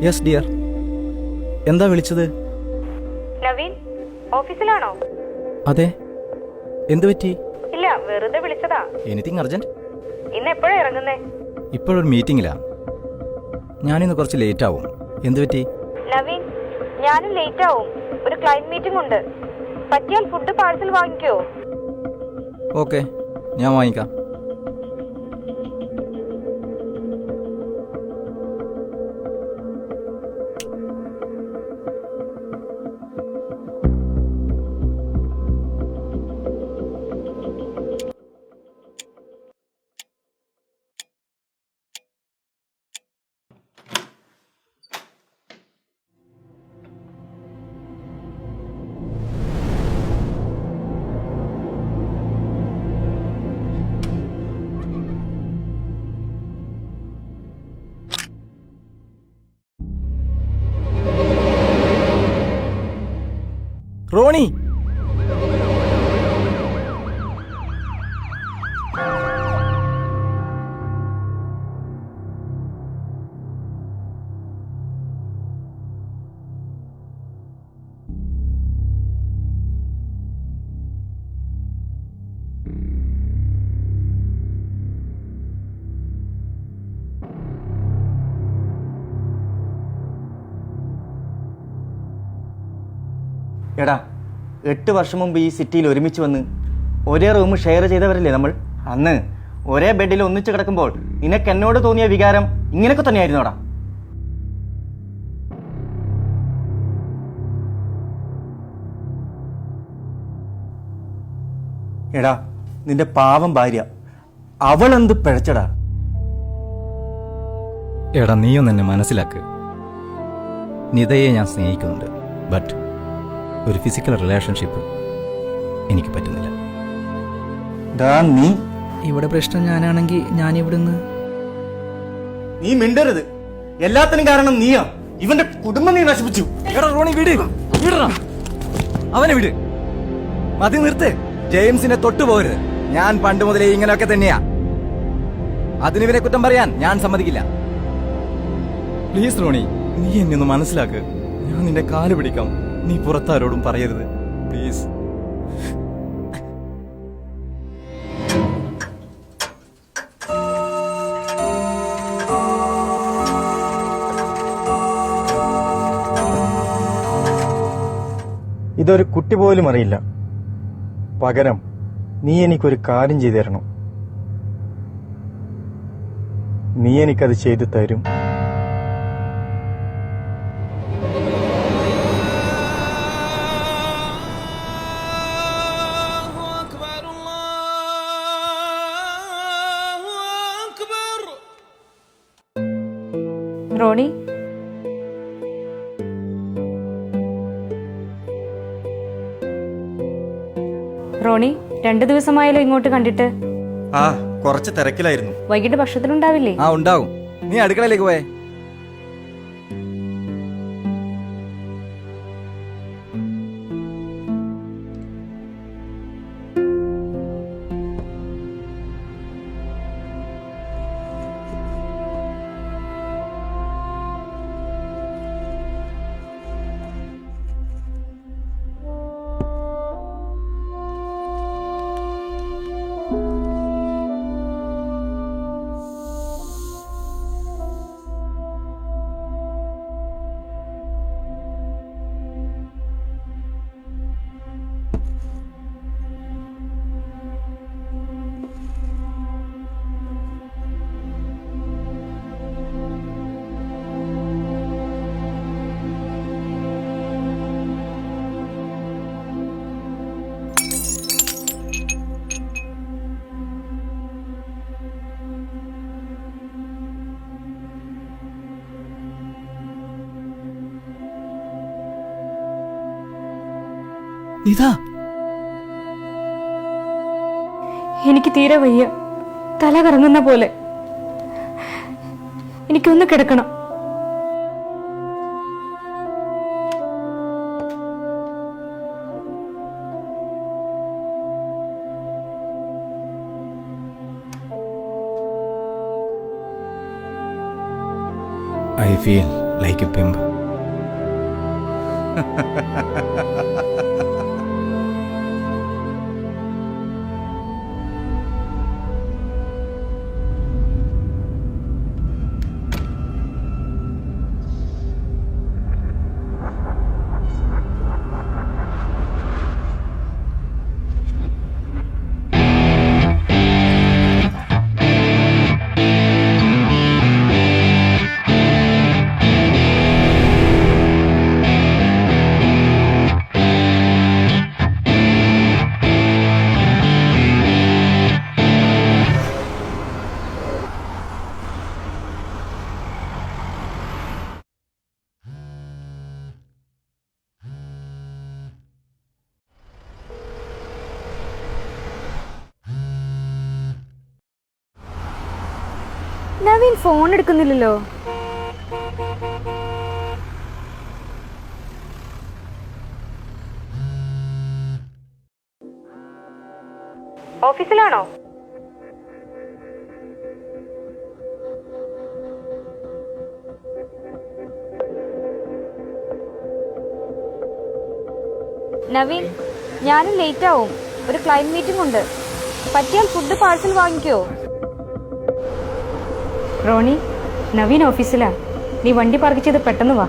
Yes dear. എന്താ വിളിച്ചത്? നവീൻ ഓഫീസിലാണോ? അതെ. എന്തു പറ്റി? ഇല്ല, വെറുതെ വിളിച്ചതാ. Anything urgent? ഇന്ന് എപ്പോഴാ ഇറങ്ങുന്നേ? ഇപ്പോഴൊരു മീറ്റിംഗിലാ. ഞാനിന്ന് കുറച്ച് ലേറ്റ് ആവും. എന്തു പറ്റി? നവീൻ, ഞാനും ലേറ്റ് ആവും. ഒരു ക്ലയന്റ് മീറ്റിംഗ് ഉണ്ട്. പറ്റിയാൽ ഫുഡ് പാഴ്സൽ വാങ്ങിക്കോ? ഓക്കെ, ഞാൻ വാങ്ങിക്കാം. റോണി, എടാ, 8 വർഷം മുമ്പ് ഈ സിറ്റിയിൽ ഒരുമിച്ച് വന്ന് ഒരേ റൂം ഷെയർ ചെയ്തവരല്ലേ നമ്മൾ? അന്ന് ഒരേ ബെഡിൽ ഒന്നിച്ച് കിടക്കുമ്പോൾ നിനക്ക് എന്നോട് തോന്നിയ വികാരം ഇങ്ങനെയൊക്കെ തന്നെയായിരുന്നോടാ? എടാ, നിന്റെ പാവം ഭാര്യ അവളെന്ത് പിഴച്ചടാ? എടാ നീയൊന്ന് എന്നെ മനസ്സിലാക്ക്. നിതയെ ഞാൻ സ്നേഹിക്കുന്നുണ്ട്, ബട്ട് ഒരു ഫിസിക്കൽ റിലേഷൻഷിപ്പ് എനിക്ക് പറ്റുന്നില്ല. നീ ഇവിടെ പ്രശ്നം ഞാനാണെങ്കിൽ ഞാൻ ഇവിടുന്ന്. നീ മിണ്ടരുത്. എല്ലാത്തിനും കാരണം നീയാ. ഇവന്റെ കുടുംബം നീ നശിപ്പിച്ചു. എടാ റോണി, വിട്, വിടറാ അവനെ, വിട്. മതി, നിർത്ത്. ജെയിംസിനെ തൊട്ടുപോകരുത്. ഞാൻ പണ്ട് മുതലേ ഇങ്ങനെയൊക്കെ തന്നെയാ. അതിനിവനെ കുറ്റം പറയാൻ ഞാൻ സമ്മതിക്കില്ല. പ്ലീസ് റോണി, നീ എന്നെ ഒന്ന് മനസ്സിലാക്ക്. ഞാൻ നിന്റെ കാല് പിടിക്കാം. നീ പുറത്താരോടും പറയരുത്, പ്ലീസ്. ഇതൊരു കുട്ടി പോലും അറിയില്ല. പകരം നീ എനിക്കൊരു കാര്യം ചെയ്തു തരണം. നീ എനിക്കത് ചെയ്തു തരും. റോണി, റോണി, 2 ദിവസമായാലോ ഇങ്ങോട്ട് കണ്ടിട്ട്? ആ, കുറച്ച് തിരക്കിലായിരുന്നു. വൈകിട്ട് ഭക്ഷണത്തിനുണ്ടാവില്ലേ? ആ, ഉണ്ടാവും. നീ അടുക്കളയിലേക്ക് പോയേ. ഇതാ എനിക്ക് തീരെ വയ്യ. തല കറങ്ങുന്ന പോലെ. എനിക്കൊന്ന് കിടക്കണം. I feel like a pimp. Naveen phone എടുക്കുന്നില്ലല്ലോ. ഓഫീസിലാണോ? നവീൻ, ഞാനും ലേറ്റ് ആവും. ഒരു ക്ലയന്റ് മീറ്റിംഗ് ഉണ്ട്. പറ്റിയാൽ ഫുഡ് പാഴ്സൽ വാങ്ങിക്കോ. റോണി, നവീൻ ഓഫീസിലാ. നീ വണ്ടി പാർക്ക് ചെയ്ത് പെട്ടെന്ന് വാ.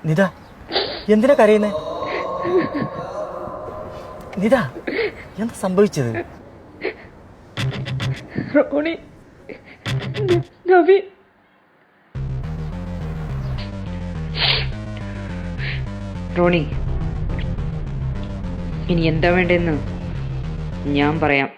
നിത, എന്തിനാ കരയുന്നേ? നിത, എന്താ സംഭവിച്ചത്? റോണി, നവീൻ, റോണി, ഇനി എന്താ വേണ്ടെന്ന് ഞാൻ പറയാം.